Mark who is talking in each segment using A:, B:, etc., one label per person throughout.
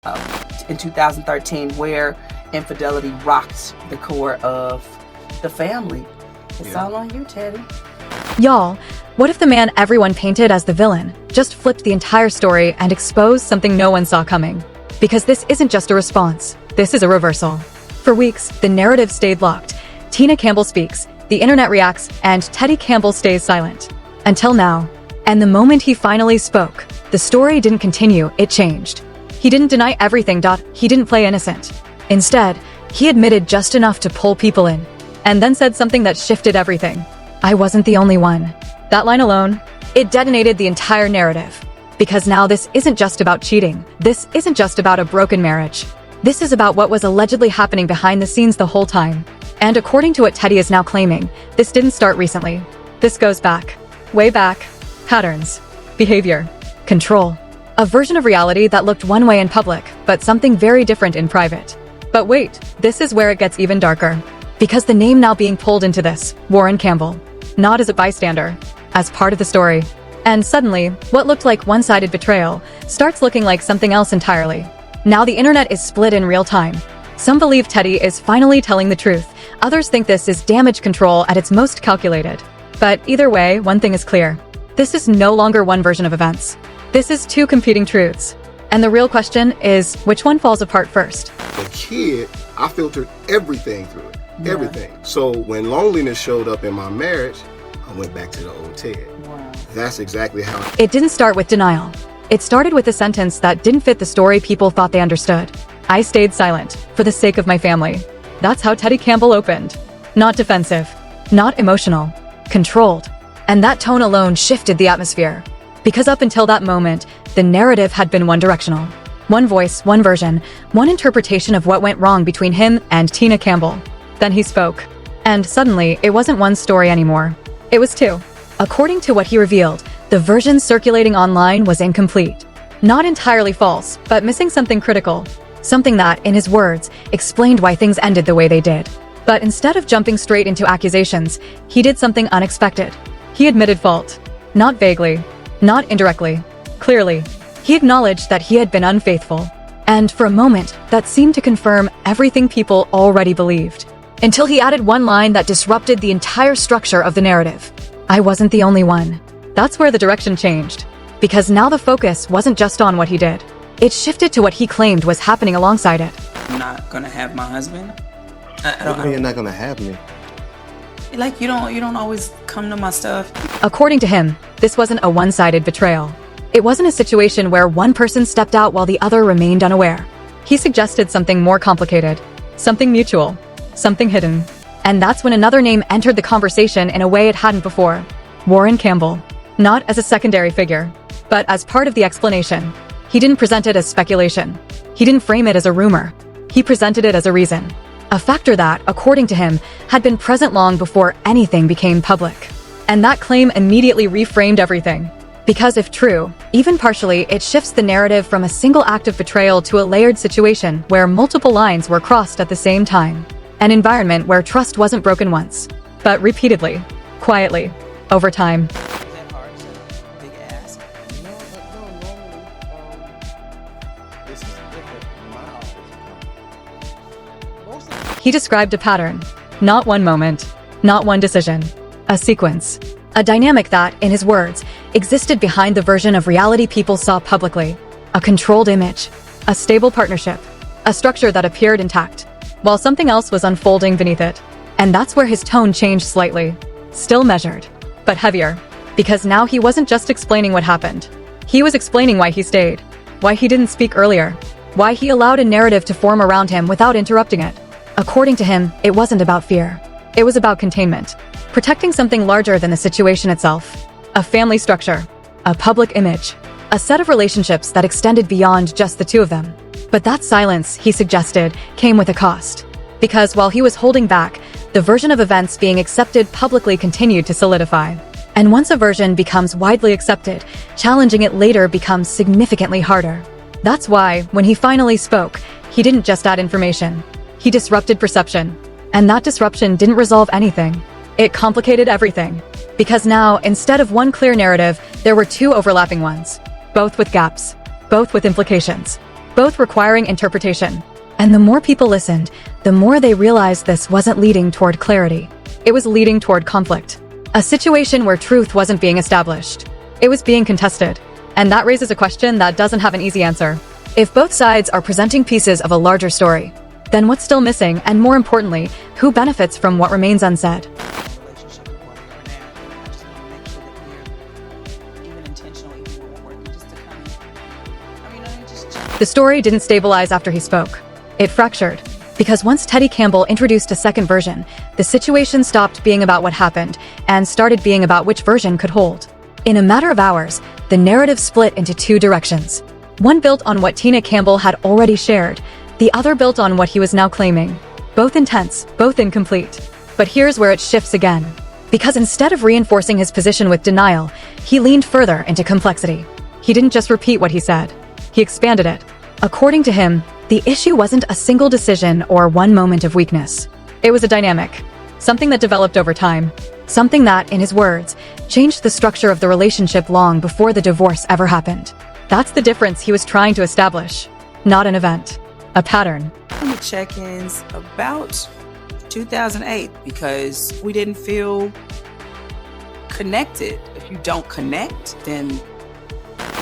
A: in 2013 where infidelity rocked the core of the family. It's all on you, Teddy.
B: Y'all, what if the man everyone painted as the villain just flipped the entire story and exposed something no one saw coming? Because this isn't just a response, this is a reversal. For weeks, the narrative stayed locked. Tina Campbell speaks, the internet reacts, and Teddy Campbell stays silent. Until now. And the moment he finally spoke, the story didn't continue, it changed. He didn't deny everything. He didn't play innocent. Instead, he admitted just enough to pull people in, and then said something that shifted everything. I wasn't the only one. That line alone, it detonated the entire narrative. Because now this isn't just about cheating. This isn't just about a broken marriage. This is about what was allegedly happening behind the scenes the whole time. And according to what Teddy is now claiming, this didn't start recently. This goes back. Way back. Patterns. Behavior. Control. A version of reality that looked one way in public, but something very different in private. But wait, this is where it gets even darker. Because the name now being pulled into this, Warryn Campbell. Not as a bystander, as part of the story. And suddenly, what looked like one-sided betrayal starts looking like something else entirely. Now the internet is split in real time. Some believe Teddy is finally telling the truth. Others think this is damage control at its most calculated. But either way, one thing is clear. This is no longer one version of events. This is two competing truths. And the real question is, which one falls apart first?
C: The kid, I filtered everything through it. Everything. So when loneliness showed up in my marriage, I went back to the old Ted.
A: Wow.
C: That's exactly how
B: It didn't start with denial. It started with a sentence that didn't fit the story people thought they understood. I stayed silent, for the sake of my family. That's how Teddy Campbell opened. Not defensive. Not emotional. Controlled. And that tone alone shifted the atmosphere. Because up until that moment, the narrative had been one-directional. One voice, one version, one interpretation of what went wrong between him and Tina Campbell. Then he spoke. And suddenly, it wasn't one story anymore. It was two. According to what he revealed, the version circulating online was incomplete. Not entirely false, but missing something critical. Something that, in his words, explained why things ended the way they did. But instead of jumping straight into accusations, he did something unexpected. He admitted fault. Not vaguely. Not indirectly. Clearly. He acknowledged that he had been unfaithful. And for a moment, that seemed to confirm everything people already believed. Until he added one line that disrupted the entire structure of the narrative. I wasn't the only one. That's where the direction changed. Because now the focus wasn't just on what he did. It shifted to what he claimed was happening alongside it.
A: I'm not gonna have my husband.
C: you're not gonna have me.
A: Like you don't always come to my stuff.
B: According to him, this wasn't a one-sided betrayal. It wasn't a situation where one person stepped out while the other remained unaware. He suggested something more complicated. Something mutual. Something hidden. And that's when another name entered the conversation in a way it hadn't before. Warryn Campbell. Not as a secondary figure, but as part of the explanation. He didn't present it as speculation. He didn't frame it as a rumor. He presented it as a reason. A factor that, according to him, had been present long before anything became public. And that claim immediately reframed everything. Because if true, even partially, it shifts the narrative from a single act of betrayal to a layered situation where multiple lines were crossed at the same time. An environment where trust wasn't broken once, but repeatedly, quietly, over time.
A: Is that hard? Is that a big ask?
C: No, normally, this is different in my office.
B: He described a pattern, not one moment, not one decision, a sequence. A dynamic that, in his words, existed behind the version of reality people saw publicly. A controlled image, a stable partnership, a structure that appeared intact, while something else was unfolding beneath it. And that's where his tone changed slightly. Still measured, but heavier. Because now he wasn't just explaining what happened. He was explaining why he stayed, why he didn't speak earlier, why he allowed a narrative to form around him without interrupting it. According to him, it wasn't about fear. It was about containment. Protecting something larger than the situation itself. A family structure. A public image. A set of relationships that extended beyond just the two of them. But that silence, he suggested, came with a cost. Because while he was holding back, the version of events being accepted publicly continued to solidify. And once a version becomes widely accepted, challenging it later becomes significantly harder. That's why, when he finally spoke, he didn't just add information. He disrupted perception. And that disruption didn't resolve anything. It complicated everything. Because now, instead of one clear narrative, there were two overlapping ones. Both with gaps. Both with implications. both requiring interpretation. And the more people listened, the more they realized this wasn't leading toward clarity. It was leading toward conflict. A situation where truth wasn't being established. It was being contested. And that raises a question that doesn't have an easy answer. If both sides are presenting pieces of a larger story, then what's still missing, and more importantly, who benefits from what remains unsaid?
A: Relationship with one another now. I just want to make sure that we're even intentional, even when we're working, just to kind of, just.
B: The story didn't stabilize after he spoke. It fractured. Because once Teddy Campbell introduced a second version, the situation stopped being about what happened and started being about which version could hold. In a matter of hours, the narrative split into two directions. One built on what Tina Campbell had already shared, the other built on what he was now claiming. Both intense, both incomplete. But here's where it shifts again. Because instead of reinforcing his position with denial, he leaned further into complexity. He didn't just repeat what he said. He expanded it. According to him, the issue wasn't a single decision or one moment of weakness. It was a dynamic. Something that developed over time. Something that, in his words, changed the structure of the relationship long before the divorce ever happened. That's the difference he was trying to establish. Not an event. A pattern.
A: The check-ins about 2008 because we didn't feel connected. If you don't connect, then...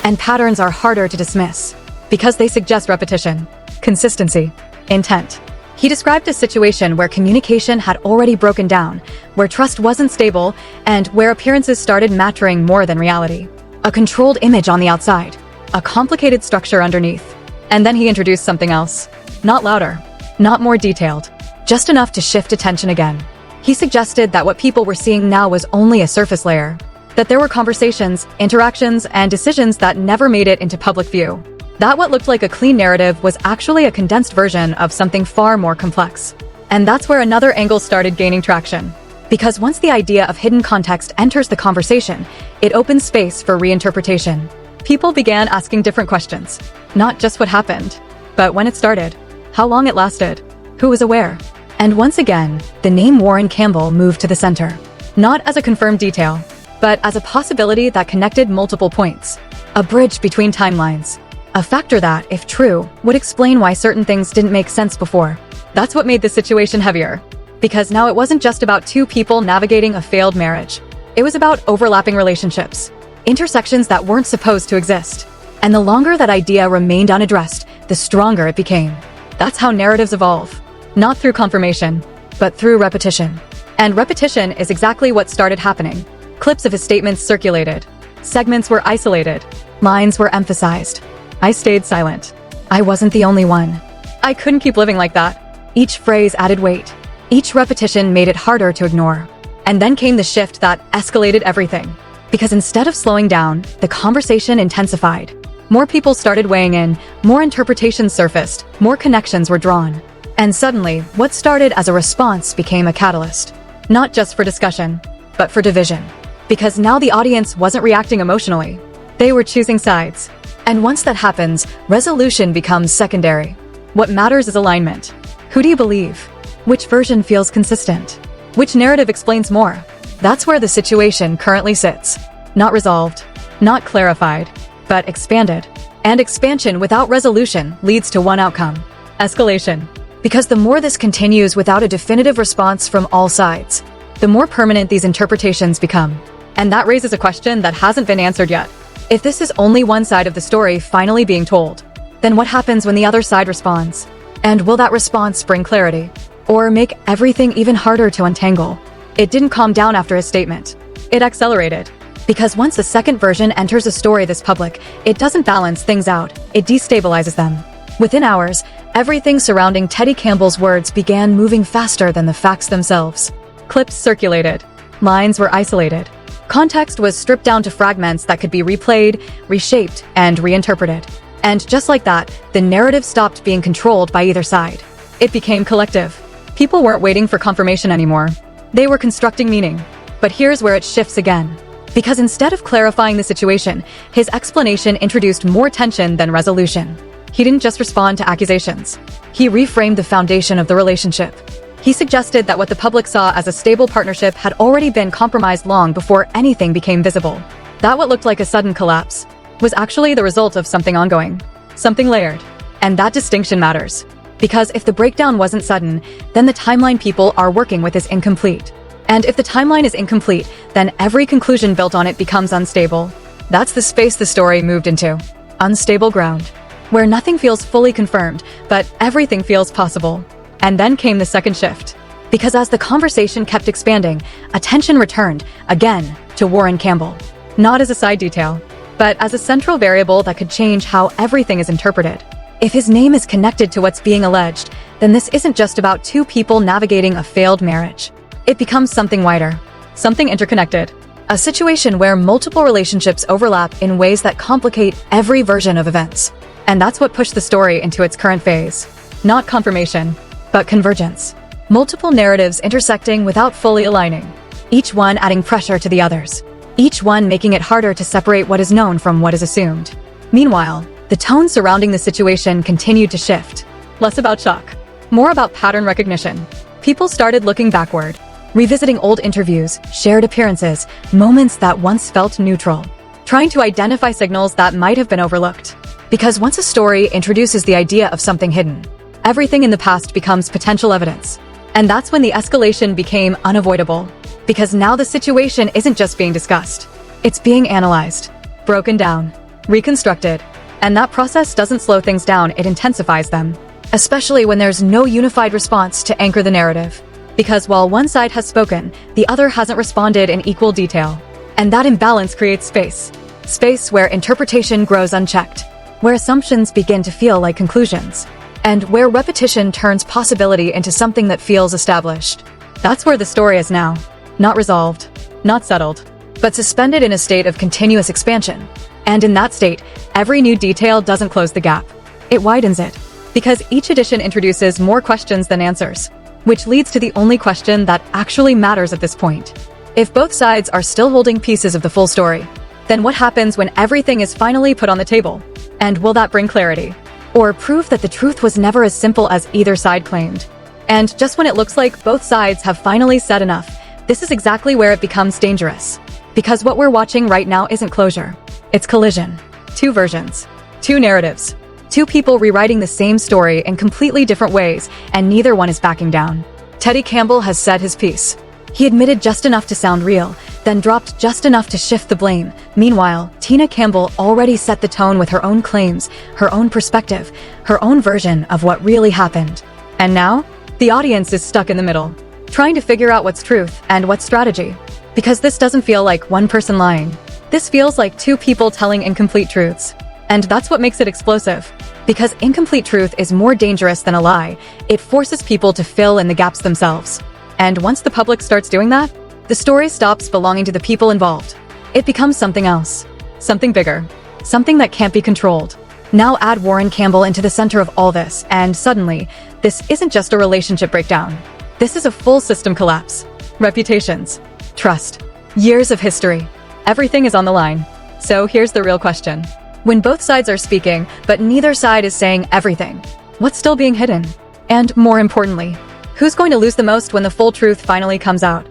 B: And patterns are harder to dismiss because they suggest repetition, consistency, intent. He described a situation where communication had already broken down, where trust wasn't stable, and where appearances started mattering more than reality. A controlled image on the outside, a complicated structure underneath. And then he introduced something else. Not louder, not more detailed, just enough to shift attention again. He suggested that what people were seeing now was only a surface layer, that there were conversations, interactions, and decisions that never made it into public view. That what looked like a clean narrative was actually a condensed version of something far more complex. And that's where another angle started gaining traction. Because once the idea of hidden context enters the conversation, it opens space for reinterpretation. People began asking different questions. Not just what happened, but when it started, how long it lasted, who was aware. And once again, the name Warryn Campbell moved to the center. Not as a confirmed detail, but as a possibility that connected multiple points. A bridge between timelines. A factor that, if true, would explain why certain things didn't make sense before. That's what made this situation heavier. Because now it wasn't just about two people navigating a failed marriage. It was about overlapping relationships. Intersections that weren't supposed to exist. And the longer that idea remained unaddressed, the stronger it became. That's how narratives evolve. Not through confirmation, but through repetition. And repetition is exactly what started happening. Clips of his statements circulated. Segments were isolated. Lines were emphasized. I stayed silent. I wasn't the only one. I couldn't keep living like that. Each phrase added weight. Each repetition made it harder to ignore. And then came the shift that escalated everything. Because instead of slowing down, the conversation intensified. More people started weighing in, more interpretations surfaced, more connections were drawn. And suddenly, what started as a response became a catalyst. Not just for discussion, but for division. Because now the audience wasn't reacting emotionally. They were choosing sides. And once that happens, resolution becomes secondary. What matters is alignment. Who do you believe? Which version feels consistent? Which narrative explains more? That's where the situation currently sits. Not resolved, not clarified, but expanded. And expansion without resolution leads to one outcome: escalation. Because the more this continues without a definitive response from all sides, the more permanent these interpretations become. And that raises a question that hasn't been answered yet. If this is only one side of the story finally being told, then what happens when the other side responds? And will that response bring clarity? Or make everything even harder to untangle? It didn't calm down after his statement. It accelerated. Because once a second version enters a story this public, it doesn't balance things out, it destabilizes them. Within hours, everything surrounding Teddy Campbell's words began moving faster than the facts themselves. Clips circulated. Lines were isolated. Context was stripped down to fragments that could be replayed, reshaped, and reinterpreted. And just like that, the narrative stopped being controlled by either side. It became collective. People weren't waiting for confirmation anymore. They were constructing meaning. But here's where it shifts again. Because instead of clarifying the situation, his explanation introduced more tension than resolution. He didn't just respond to accusations. He reframed the foundation of the relationship. He suggested that what the public saw as a stable partnership had already been compromised long before anything became visible. That what looked like a sudden collapse was actually the result of something ongoing, something layered. And that distinction matters. Because if the breakdown wasn't sudden, then the timeline people are working with is incomplete. And if the timeline is incomplete, then every conclusion built on it becomes unstable. That's the space the story moved into. Unstable ground. Where nothing feels fully confirmed, but everything feels possible. And then came the second shift. Because as the conversation kept expanding, attention returned, again, to Warryn Campbell. Not as a side detail, but as a central variable that could change how everything is interpreted. If his name is connected to what's being alleged, then this isn't just about two people navigating a failed marriage. It becomes something wider, something interconnected. A situation where multiple relationships overlap in ways that complicate every version of events. And that's what pushed the story into its current phase. Not confirmation, but convergence. Multiple narratives intersecting without fully aligning. Each one adding pressure to the others. Each one making it harder to separate what is known from what is assumed. Meanwhile, the tone surrounding the situation continued to shift. Less about shock, more about pattern recognition. People started looking backward, revisiting old interviews, shared appearances, moments that once felt neutral, trying to identify signals that might have been overlooked. Because once a story introduces the idea of something hidden, everything in the past becomes potential evidence. And that's when the escalation became unavoidable. Because now the situation isn't just being discussed. It's being analyzed, broken down, reconstructed. And that process doesn't slow things down, it intensifies them. Especially when there's no unified response to anchor the narrative. Because while one side has spoken, the other hasn't responded in equal detail. And that imbalance creates space. Space where interpretation grows unchecked. Where assumptions begin to feel like conclusions. And where repetition turns possibility into something that feels established. That's where the story is now. Not resolved, not settled, but suspended in a state of continuous expansion. And in that state, every new detail doesn't close the gap. It widens it. Because each edition introduces more questions than answers. Which leads to the only question that actually matters at this point. If both sides are still holding pieces of the full story, then what happens when everything is finally put on the table? And will that bring clarity? Or prove that the truth was never as simple as either side claimed? And just when it looks like both sides have finally said enough, this is exactly where it becomes dangerous. Because what we're watching right now isn't closure. It's collision. Two versions. Two narratives. Two people rewriting the same story in completely different ways, and neither one is backing down. Teddy Campbell has said his piece. He admitted just enough to sound real, then dropped just enough to shift the blame. Meanwhile, Tina Campbell already set the tone with her own claims, her own perspective, her own version of what really happened. And now, the audience is stuck in the middle, trying to figure out what's truth and what's strategy. Because this doesn't feel like one person lying. This feels like two people telling incomplete truths. And that's what makes it explosive. Because incomplete truth is more dangerous than a lie, it forces people to fill in the gaps themselves. And once the public starts doing that, the story stops belonging to the people involved. It becomes something else. Something bigger. Something that can't be controlled. Now add Warryn Campbell into the center of all this, and suddenly, this isn't just a relationship breakdown. This is a full system collapse. Reputations. Trust. Years of history. Everything is on the line. So here's the real question. When both sides are speaking, but neither side is saying everything, what's still being hidden? And more importantly, who's going to lose the most when the full truth finally comes out?